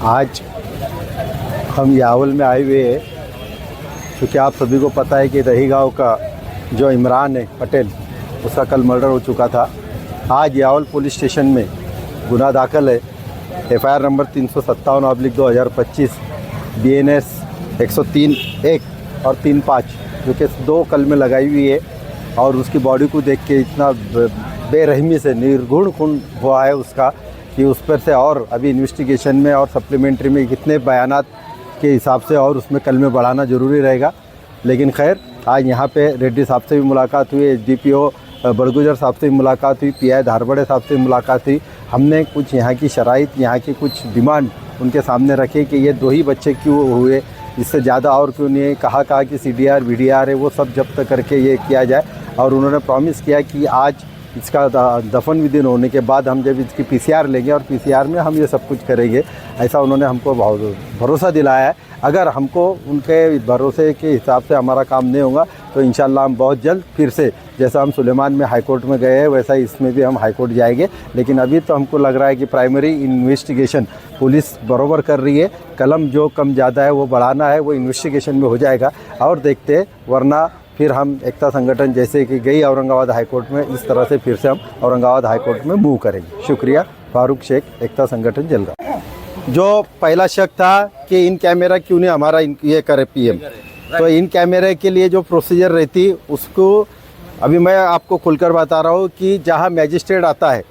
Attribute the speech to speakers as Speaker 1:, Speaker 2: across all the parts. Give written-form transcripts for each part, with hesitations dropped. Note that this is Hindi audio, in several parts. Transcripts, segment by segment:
Speaker 1: आज हम यावल में आए हुए हैं क्योंकि आप सभी को पता है कि दही गाँव का जो इमरान है पटेल, उसका कल मर्डर हो चुका था। आज यावल पुलिस स्टेशन में गुनाह दाखिल है। FIR नंबर 357/2025 BNS 103(1) और 3(5) जो कि 2 कल में लगाई हुई है। और उसकी बॉडी को देख के इतना बेरहमी से निर्घुण खून हुआ है उसका कि उस पर से और अभी इन्वेस्टिगेशन में और सप्लीमेंट्री में कितने बयानात के हिसाब से और उसमें कल में बढ़ाना ज़रूरी रहेगा। लेकिन खैर आज यहाँ पे रेड्डी साहब से भी मुलाकात हुई, HDPO बड़गुजर साहब से भी मुलाकात हुई, PI धारबड़े साहब से भी मुलाकात हुई। हमने कुछ यहाँ की शराइत, यहाँ की कुछ डिमांड उनके सामने रखे कि ये 2 ही बच्चे क्यों हुए, इससे ज़्यादा और क्यों नहीं है। कहा कि CDR VDR है वो सब जब्त करके ये किया जाए। और उन्होंने प्रॉमिस किया कि आज इसका दफन विधि होने के बाद हम जब इसकी PCR लेंगे और PCR में हम ये सब कुछ करेंगे, ऐसा उन्होंने हमको भरोसा दिलाया है। अगर हमको उनके भरोसे के हिसाब से हमारा काम नहीं होगा तो इंशाल्लाह हम बहुत जल्द फिर से, जैसा हम सुलेमान में हाई कोर्ट में गए हैं वैसा इसमें भी हम हाई कोर्ट जाएंगे। लेकिन अभी तो हमको लग रहा है कि प्राइमरी इन्वेस्टिगेशन पुलिस बरोबर कर रही है। कलम जो कम ज़्यादा है वो बढ़ाना है, वो इन्वेस्टिगेशन में हो जाएगा और देखते हैं। वरना फिर हम एकता संगठन जैसे कि गई औरंगाबाद हाई कोर्ट में, इस तरह से फिर से हम औरंगाबाद हाई कोर्ट में मूव करेंगे। शुक्रिया। फारूक शेख, एकता संगठन जलगांव। जो पहला शक था कि इन कैमरा क्यों नहीं हमारा ये करे PM, तो इन कैमरे के लिए जो प्रोसीजर रहती उसको अभी मैं आपको खुलकर बता रहा हूँ कि जहाँ मैजिस्ट्रेट आता है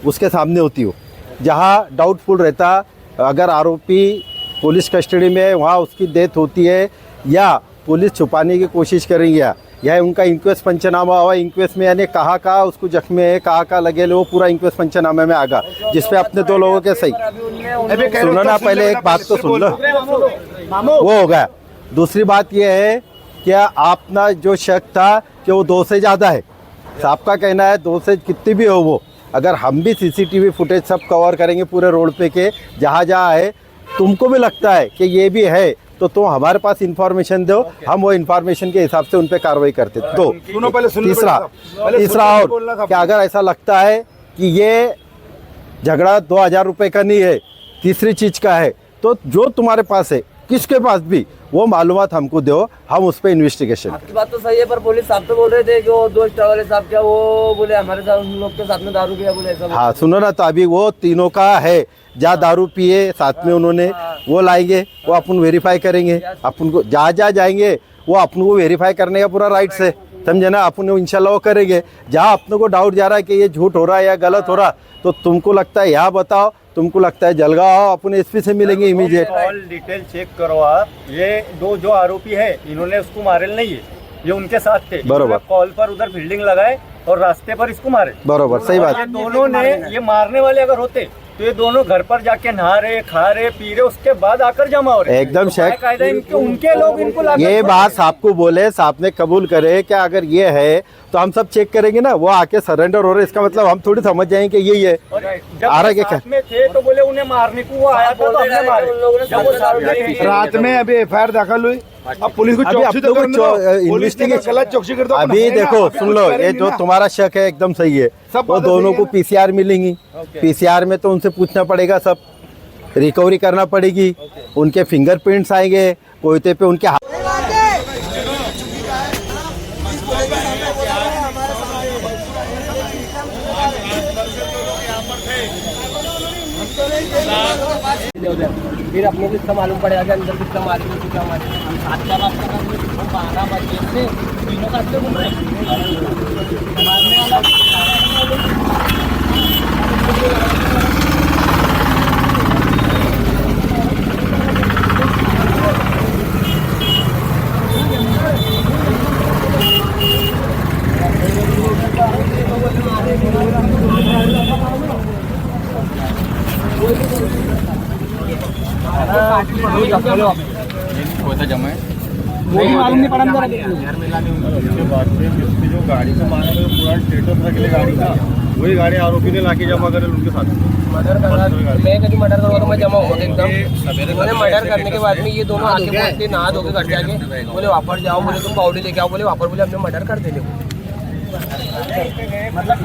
Speaker 1: उसके सामने होती हो। जहाँ डाउटफुल रहता, अगर आरोपी पुलिस कस्टडी में वहाँ उसकी डेथ होती है या पुलिस छुपाने की कोशिश करेंगे या उनका इंक्वेस्ट पंचनामा हुआ, इंक्वेस्ट में यानी कहाँ उसको जख्मे है, कहाँ लगे, वो पूरा इंक्वेस्ट पंचनामे में आगा, जिसपे अपने 2 लोगों के सही सुनो ना। पहले एक बात तो सुन लो, वो हो गया। दूसरी बात ये है कि आपना जो शक था कि वो 2 से ज़्यादा है, साहब का कहना है 2 से कितनी भी हो वो, अगर हम भी CCTV फुटेज सब कवर करेंगे पूरे रोड पे के जहाँ है, तुमको भी लगता है कि ये भी है तो तुम हमारे पास इंफॉर्मेशन दो, हम वो इंफॉर्मेशन के हिसाब से उन पे कार्रवाई करते। तो तीसरा और क्या, अगर ऐसा लगता है कि ये झगड़ा 2000 रुपये का नहीं है, तीसरी चीज़ का है, तो जो तुम्हारे पास है किसके पास भी वो मालूमात हमको दो, हम उस पर इन्वेस्टिगेशन।
Speaker 2: आपकी बात तो सही है, पर पुलिस साहब तो बोल रहे थे कि वो 2 स्टार वाले साहब क्या वो बोले हमारे साथ उन लोग के साथ में दारू पिया बोले ऐसा।
Speaker 1: हाँ सुनो ना, तो अभी वो तीनों का है जहाँ दारू पिए साथ में उन्होंने, वो लाएंगे, वो अपन वेरीफाई करेंगे। अपन को जहाँ जाएंगे वो अपन को वेरीफाई करने का पूरा राइट है, समझे ना। अपन इंशाल्लाह वो करेंगे। जहाँ अपने को डाउट जा रहा है कि ये झूठ हो रहा है या गलत हो रहा, तो तुमको लगता है यहाँ बताओ, तुमको लगता है जलगांव, अपन SP से मिलेंगे इमीडिएट।
Speaker 3: ऑल डिटेल चेक करो आप। ये 2 जो आरोपी है इन्होंने उसको मारे नहीं है, ये उनके साथ थे।
Speaker 1: बरोबर।
Speaker 3: कॉल पर उधर फील्डिंग लगाए और रास्ते पर इसको मारे।
Speaker 1: बरोबर, सही बात।
Speaker 3: ये दोनों ने, ये मारने वाले अगर होते तो ये दोनों घर पर जाके नहा रहे, खा रहे, पी रहे, उसके बाद आकर जमा हो रहे।
Speaker 1: एकदम शेख,
Speaker 3: उनके लोग इनको
Speaker 1: ये बात साहब को बोले, साहब ने कबूल करे कि अगर ये है तो हम सब चेक करेंगे ना। वो आके सरेंडर हो रहे, इसका मतलब हम थोड़ी समझ जाएंगे कि यही है। आ रहा है
Speaker 3: में थे तो बोले उन्हें मारने को वो आया था, तो हमने मारे।
Speaker 4: रात में अभी FIR दाखिल हुई, अब पुलिस को चौकसी तो करने दो। पुलिस ने गलत चौकसी कर दो।
Speaker 1: अभी देखो सुन लो, ये जो तुम्हारा शक है एकदम सही है। वो दोनों को PCR मिलेंगी, PCR में तो उनसे पूछना पड़ेगा, सब रिकवरी करना पड़ेगी, उनके फिंगरप्रिंट्स आएंगे कोयते पे, उनके हाथ।
Speaker 2: फिर अपने को इसका मालूम पड़ेगा कि अंदर कितना मालूम है, कितना मालूम है। हम 7 का बात कर रहे हैं, हम 12 बजे से तीनों का अच्छे घूम रहे हैं मारने वाला।
Speaker 3: जमा है
Speaker 2: वो भी मालूम नहीं पड़ा अंदर।
Speaker 3: बाद में उसकी जो गाड़ी से मारा गया पूरा स्टेटस रखे गाड़ी का, वही गाड़ी आरोपी ने लाके जमा करे उनके साथ।
Speaker 2: मर्डर करना, मैं कभी मर्डर करूँगा तो मैं जमा होगा एकदम। उन्होंने मर्डर करने के बाद में ये दोनों आके बोलते नहा धो के घर जाके बोले वापस जाओ, बोले तुम पाउडर लेके आओ, बोले वापस, बोले हमने मर्डर कर देने को। मतलब